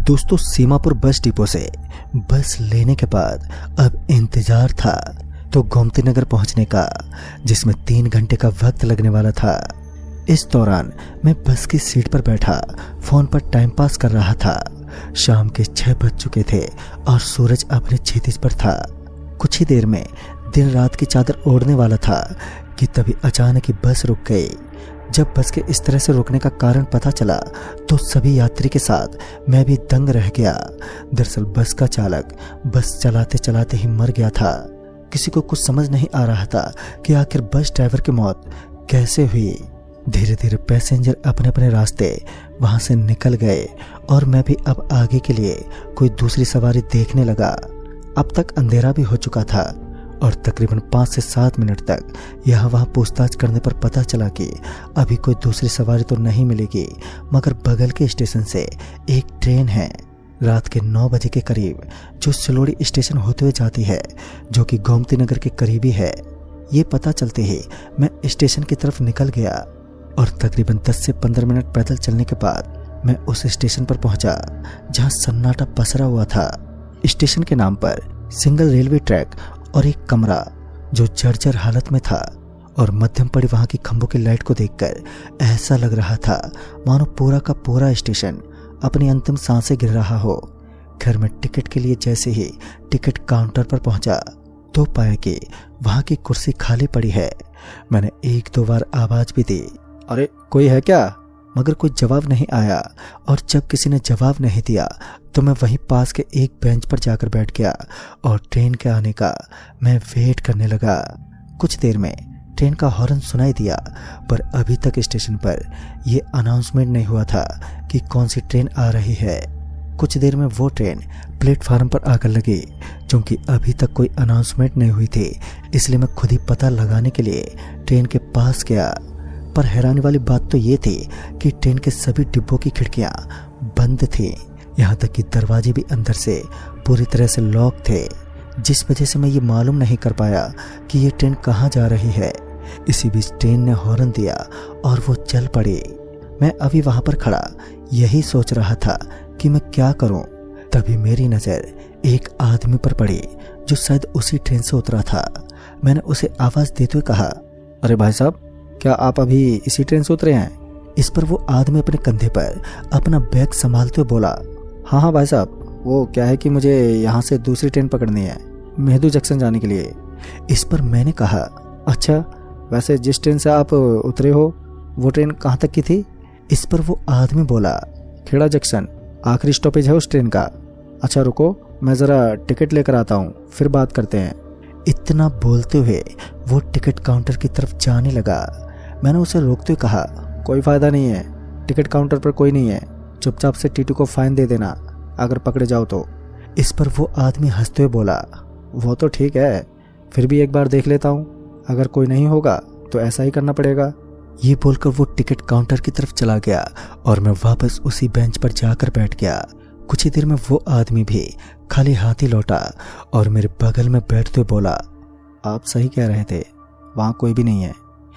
दोस्तों, सीमापुर bus depot से बस लेने के बाद अब इंतजार था तो गोमती नगर पहुंचने का, जिसमें 3 घंटे का वक्त लगने वाला था। इस दौरान मैं बस की सीट पर बैठा फोन पर टाइम पास कर रहा था। शाम के 6 बज चुके थे और सूरज अपने क्षितिज पर था। कुछ ही देर में दिन रात की चादर ओढ़ने वाला था कि तभी अचानक ही बस रुक गई। जब बस के इस तरह से रुकने का कारण पता चला तो सभी यात्री के साथ मैं भी दंग रह गया। दरअसल बस का चालक बस चलाते चलाते ही मर गया था। किसी को कुछ समझ नहीं आ रहा था कि आखिर बस ड्राइवर की मौत कैसे हुई। धीरे धीरे पैसेंजर अपने अपने रास्ते वहां से निकल गए और मैं भी अब आगे के लिए कोई दूसरी सवारी देखने लगा। अब तक अंधेरा भी हो चुका था और तकरीबन 5 से 7 मिनट तक यहाँ वहाँ पूछताछ करने पर पता चला कि अभी कोई दूसरी सवारी तो नहीं मिलेगी, मगर बगल के स्टेशन से एक ट्रेन है रात के 9 बजे के करीब जो सिलोड़ी स्टेशन होते हुए जाती है, जो कि गोमती नगर के करीबी है। ये पता चलते ही मैं स्टेशन की तरफ निकल गया और तकरीबन 10 से 15 मिनट पैदल चलने के बाद मैं उस स्टेशन पर पहुंचा जहां सन्नाटा पसरा हुआ था। स्टेशन के नाम पर सिंगल रेलवे ट्रैक और एक कमरा जो जर्जर हालत में था, और मध्यम पड़ी वहां की खंभों की लाइट को देखकर ऐसा लग रहा था मानो पूरा का पूरा स्टेशन अपनी अंतिम सांसें गिर रहा हो। घर में टिकट के लिए जैसे ही टिकट काउंटर पर पहुंचा तो पाया कि वहां की कुर्सी खाली पड़ी है। मैंने 1-2 बार आवाज भी दी, अरे कोई है क्या, मगर कोई जवाब नहीं आया। और जब किसी ने जवाब नहीं दिया तो मैं वहीं पास के एक बेंच पर जाकर बैठ गया और ट्रेन के आने का मैं वेट करने लगा। कुछ देर में ट्रेन का हॉर्न सुनाई दिया, पर अभी तक स्टेशन पर यह अनाउंसमेंट नहीं हुआ था कि कौन सी ट्रेन आ रही है। कुछ देर में वो ट्रेन प्लेटफार्म पर आकर लगी। क्योंकि अभी तक कोई अनाउंसमेंट नहीं हुई थी, इसलिए मैं खुद ही पता लगाने के लिए ट्रेन के पास गया। पर हैरानी वाली बात तो ये थी कि ट्रेन के सभी डिब्बों की खिड़कियां बंद थी, यहाँ तक कि दरवाजे भी अंदर से पूरी तरह से लॉक थे, जिस वजह से मैं ये मालूम नहीं कर पाया कि ये ट्रेन कहाँ जा रही है। इसी बीच ट्रेन ने हॉर्न दिया और वो चल पड़ी। मैं अभी वहां पर खड़ा यही सोच रहा था कि मैं क्या करूं, तभी मेरी नजर एक आदमी पर पड़ी जो शायद उसी ट्रेन से उतरा था। मैंने उसे आवाज देते हुए कहा, अरे भाई साहब, क्या आप अभी इसी ट्रेन से उतरे हैं? इस पर वो आदमी अपने कंधे पर अपना बैग संभालते हुए बोला, हाँ भाई साहब, वो क्या है कि मुझे यहाँ से दूसरी ट्रेन पकड़नी है मेहदू जंक्शन जाने के लिए। इस पर मैंने कहा, अच्छा, वैसे जिस ट्रेन से आप उतरे हो वो ट्रेन कहाँ तक की थी? इस पर वो आदमी बोला, खेड़ा जंक्शन आखिरी स्टॉपेज है उस ट्रेन का। अच्छा रुको, मैं ज़रा टिकट लेकर आता हूँ, फिर बात करते हैं। इतना बोलते हुए वो टिकट काउंटर की तरफ जाने लगा। मैंने उसे रोकते हुए कहा, कोई फ़ायदा नहीं है, टिकट काउंटर पर कोई नहीं है, चुपचाप से टीटी को फाइन दे देना अगर पकड़े जाओ तो। इस पर वो आदमी हंसते हुए बोला, वो तो ठीक है, फिर भी एक बार देख लेता हूँ, अगर कोई नहीं होगा तो ऐसा ही करना पड़ेगा। ये बोलकर वो टिकट काउंटर की तरफ चला गया और मैं वापस उसी बेंच पर जाकर बैठ गया। कुछ ही देर में वो आदमी भी खाली हाथ ही लौटा और मेरे बगल में बैठते हुए बोला, आप सही कह रहे थे, वहाँ कोई भी नहीं है।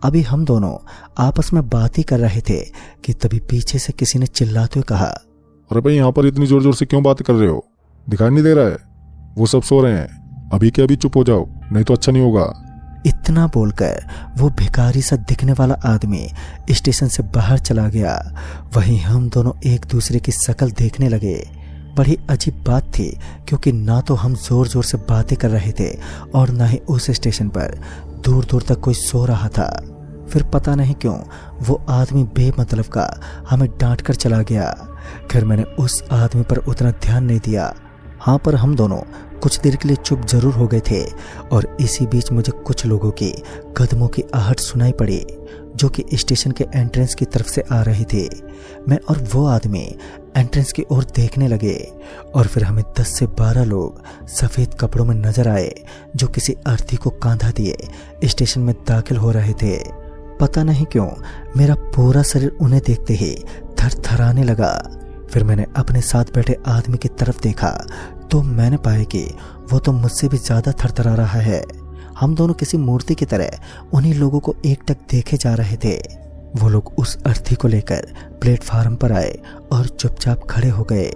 अभी हम दोनों आपस में बात ही कर रहे थे कि तभी पीछे से किसी ने चिल्लाते हुए कहा, अरे भाई, यहाँ पर इतनी जोर जोर से क्यों बात कर रहे हो? दिखाई नहीं दे रहा है? वो सब सो रहे हैं, अभी के अभी चुप हो जाओ, नहीं तो अच्छा नहीं होगा। इतना बोलकर वो भिखारी सा दिखने वाला आदमी स्टेशन से बाहर चला गया। वहीं हम दोनों एक दूसरे की शक्ल देखने लगे। बड़ी अजीब बात थी, क्योंकि ना तो हम जोर जोर से बातें कर रहे थे और ना ही उस स्टेशन पर दूर दूर तक कोई सो रहा था। फिर पता नहीं क्यों वो आदमी बेमतलब का हमें डांट कर चला गया। खैर मैंने उस आदमी पर उतना ध्यान नहीं दिया। हाँ, पर हम दोनों कुछ देर के लिए चुप जरूर हो गए थे और इसी बीच मुझे कुछ लोगों की कदमों की आहट सुनाई पड़ी जो कि स्टेशन के एंट्रेंस की तरफ से आ रही थी। मैं और वो आदमी एंट्रेंस की ओर देखने लगे और फिर हमें 10 से 12 लोग सफ़ेद कपड़ों में नजर आए जो किसी अर्थी को कांधा दिए स्टेशन में दाखिल हो रहे थे। पता नहीं क्यों मेरा पूरा शरीर उन्हें देखते ही थरथराने लगा। फिर मैंने अपने साथ बैठे आदमी की तरफ देखा तो मैंने पाया कि वो तो मुझसे भी ज़्यादा थरथरा रहा है। हम दोनों किसी मूर्ति की तरह उन्हीं लोगों को एकटक देखे जा रहे थे। वो लोग उस अर्थी को लेकर प्लेटफार्म पर आए और चुपचाप खड़े हो गए।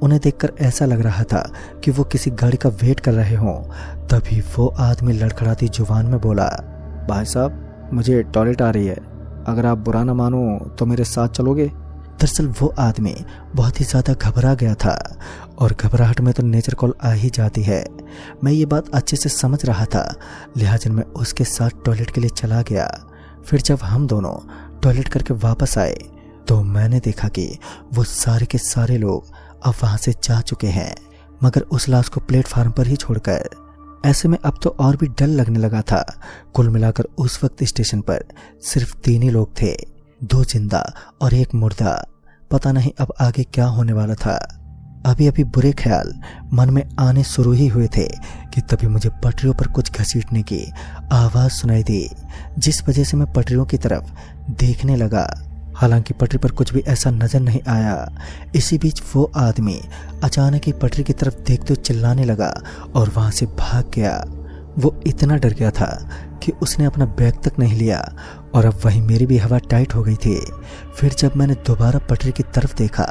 उन्हें देखकर ऐसा लग रहा था कि वो किसी गाड़ी का वेट कर रहे हों। तभी वो आदमी लड़खड़ाती जुबान में बोला, भाई साहब मुझे टॉयलेट आ रही है, अगर आप बुरा ना मानो तो मेरे साथ चलोगे। दरअसल वो आदमी बहुत ही ज़्यादा घबरा गया था और घबराहट में तो नेचर कॉल आ ही जाती है। मैं ये बात अच्छे से समझ रहा था, लिहाजा मैं उसके साथ टॉयलेट के लिए चला गया। फिर जब हम दोनों टॉयलेट करके वापस आए तो मैंने देखा कि वो सारे के सारे लोग अब वहाँ से जा चुके हैं, मगर उस लाश को प्लेटफार्म पर ही छोड़कर। ऐसे में अब तो और भी डर लगने लगा था। कुल मिलाकर उस वक्त स्टेशन पर सिर्फ 3 ही लोग थे, 2 जिंदा और 1 मुर्दा। पता नहीं अब आगे क्या होने वाला था। अभी अभी बुरे ख्याल मन में आने शुरू ही हुए थे कि तभी मुझे पटरियों पर कुछ घसीटने की आवाज़ सुनाई दी, जिस वजह से मैं पटरियों की तरफ देखने लगा। हालांकि पटरी पर कुछ भी ऐसा नजर नहीं आया। इसी बीच वो आदमी अचानक ही पटरी की तरफ देखते हुए चिल्लाने लगा और वहां से भाग गया। वो इतना डर गया था कि उसने अपना बैग तक नहीं लिया और अब वहीं मेरी भी हवा टाइट हो गई थी। फिर जब मैंने दोबारा पटरी की तरफ देखा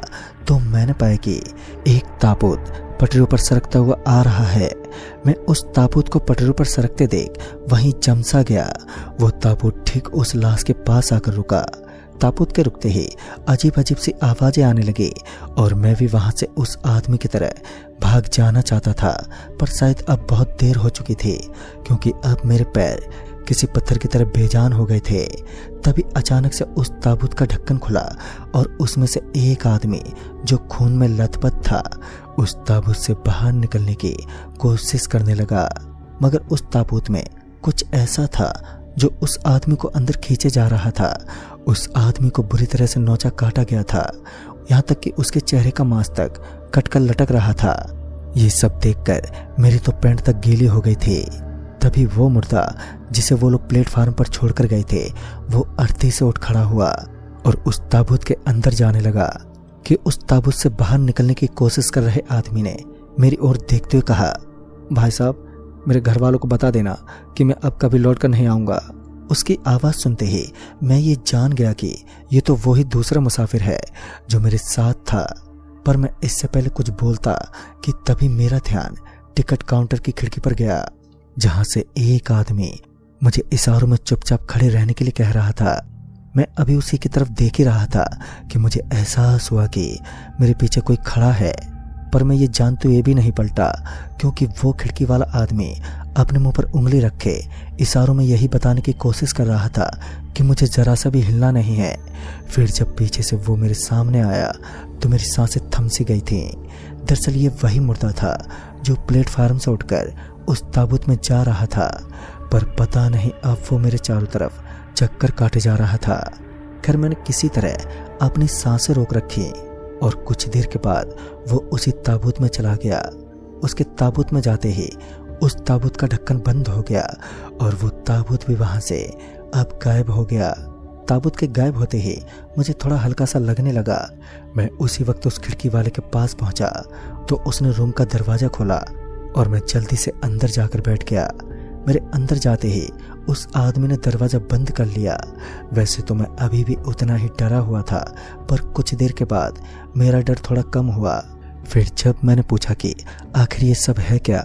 तो मैंने पाया कि एक ताबूत पटरियों पर सरकता हुआ आ रहा है। मैं उस ताबूत को पटरियों पर सरकते देख वहीं जमसा गया। वो ताबूत ठीक उस लाश के पास आकर रुका। ताबूत के रुकते ही अजीब अजीब सी आवाजें आने लगी और मैं भी वहां से उस आदमी की तरह भाग जाना चाहता था, पर शायद अब बहुत देर हो चुकी थी, क्योंकि अब मेरे पैर किसी पत्थर की तरह बेजान हो गए थे। तभी अचानक से उस ताबूत का ढक्कन खुला और उसमें से एक आदमी जो खून में लथपथ था उस ताबूत से बाहर निकलने की कोशिश करने लगा, मगर उस ताबूत में कुछ ऐसा था जो उस आदमी को अंदर खींचे जा रहा था। उस आदमी को बुरी तरह से नोचा काटा गया था, यहाँ तक कि उसके चेहरे का मांस तक कटकर लटक रहा था। ये सब देखकर मेरी तो पैंट तक गीली हो गई थी। तभी वो मुर्दा जिसे वो लोग प्लेटफार्म पर छोड़कर गए थे वो अर्थी से उठ खड़ा हुआ और उस ताबूत के अंदर जाने लगा कि उस ताबूत से बाहर निकलने की कोशिश कर रहे आदमी ने मेरी ओर देखते हुए कहा, भाई साहब मेरे घर वालों को बता देना कि मैं अब कभी लौट कर नहीं आऊँगा। उसकी आवाज़ सुनते ही मैं ये जान गया कि ये तो वही दूसरा मुसाफिर है जो मेरे साथ था। पर मैं इससे पहले कुछ बोलता कि तभी मेरा ध्यान टिकट काउंटर की खिड़की पर गया, जहां से एक आदमी मुझे इशारों में चुपचाप खड़े रहने के लिए कह रहा था। मैं अभी उसी की तरफ देख ही रहा था कि मुझे एहसास हुआ कि मेरे पीछे कोई खड़ा है, पर मैं ये जानते हुए भी नहीं पलटा, क्योंकि वो खिड़की वाला आदमी अपने मुंह पर उंगली रखे इशारों में यही बताने की कोशिश कर रहा था कि मुझे जरा सा भी हिलना नहीं है। फिर जब पीछे से वो मेरे सामने आया तो मेरी सांसें थम सी गई थीं। दरअसल ये वही मुर्दा था जो प्लेटफार्म से उठकर उस ताबूत में जा रहा था, पर पता नहीं अब वो मेरे चारों तरफ चक्कर काटे जा रहा था। खैर मैंने किसी तरह अपनी सांसें रोक रखी और कुछ देर के बाद वो उसी ताबूत में चला गया। उसके ताबूत में जाते ही उस ताबूत का ढक्कन बंद हो गया और वो ताबूत भी वहां से अब गायब हो गया। ताबूत के गायब होते ही मुझे थोड़ा हल्का सा लगने लगा। मैं उसी वक्त उस खिड़की वाले के पास पहुंचा तो उसने रूम का दरवाजा खोला और मैं जल्दी से अंदर जाकर बैठ गया। मेरे अंदर जाते ही उस आदमी ने दरवाजा बंद कर लिया। वैसे तो मैं अभी भी उतना ही डरा हुआ था, पर कुछ देर के बाद मेरा डर थोड़ा कम हुआ। फिर जब मैंने पूछा कि आखिर ये सब है क्या,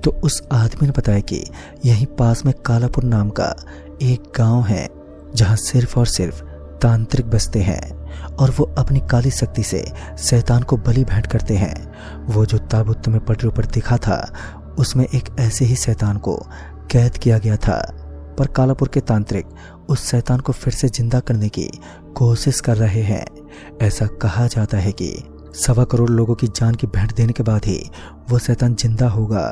तो उस आदमी ने बताया कि यहीं पास में कालापुर नाम का एक गांव है जहां सिर्फ और सिर्फ तांत्रिक बसते हैं और वो अपनी काली शक्ति से शैतान को बलि भेंट करते हैं। वो जो ताबूत में पटरियों पर दिखा था उसमें एक ऐसे ही शैतान को कैद किया गया था, पर कालापुर के तांत्रिक उस शैतान को फिर से जिंदा करने की कोशिश कर रहे हैं। ऐसा कहा जाता है कि 1.25 करोड़ लोगों की जान की भेंट देने के बाद ही वो शैतान जिंदा होगा।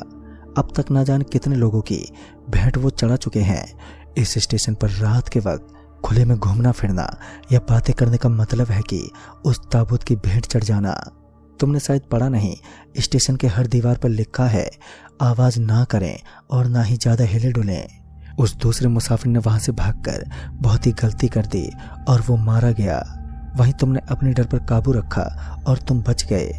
अब तक ना जाने कितने लोगों की भेंट वो चढ़ा चुके हैं। इस स्टेशन पर रात के वक्त खुले में घूमना फिरना या बातें करने का मतलब है कि उस ताबूत की भेंट चढ़ जाना। तुमने शायद पढ़ा नहीं, स्टेशन के हर दीवार पर लिखा है आवाज ना करें और ना ही ज्यादा हिले डुलें। उस दूसरे मुसाफिर ने वहां से भागकर बहुत ही गलती कर दी और वो मारा गया। वहीं तुमने अपने डर पर काबू रखा और तुम बच गए।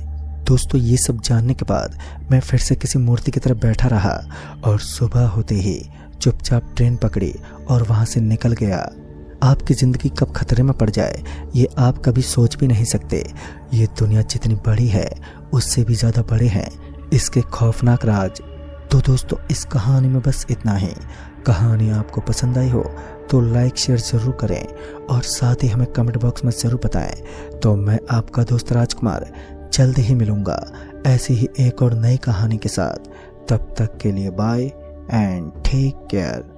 दोस्तों ये सब जानने के बाद मैं फिर से किसी मूर्ति की तरफ बैठा रहा और सुबह होते ही चुपचाप ट्रेन पकड़ी और वहां से निकल गया। आपकी ज़िंदगी कब खतरे में पड़ जाए ये आप कभी सोच भी नहीं सकते। ये दुनिया जितनी बड़ी है उससे भी ज़्यादा बड़े हैं इसके खौफनाक राज। तो दोस्तों इस कहानी में बस इतना ही। कहानी आपको पसंद आई हो तो लाइक शेयर ज़रूर करें और साथ ही हमें कमेंट बॉक्स में ज़रूर बताएं। तो मैं आपका दोस्त राजकुमार जल्द ही मिलूँगा ऐसी ही एक और नई कहानी के साथ। तब तक के लिए बाय एंड टेक केयर।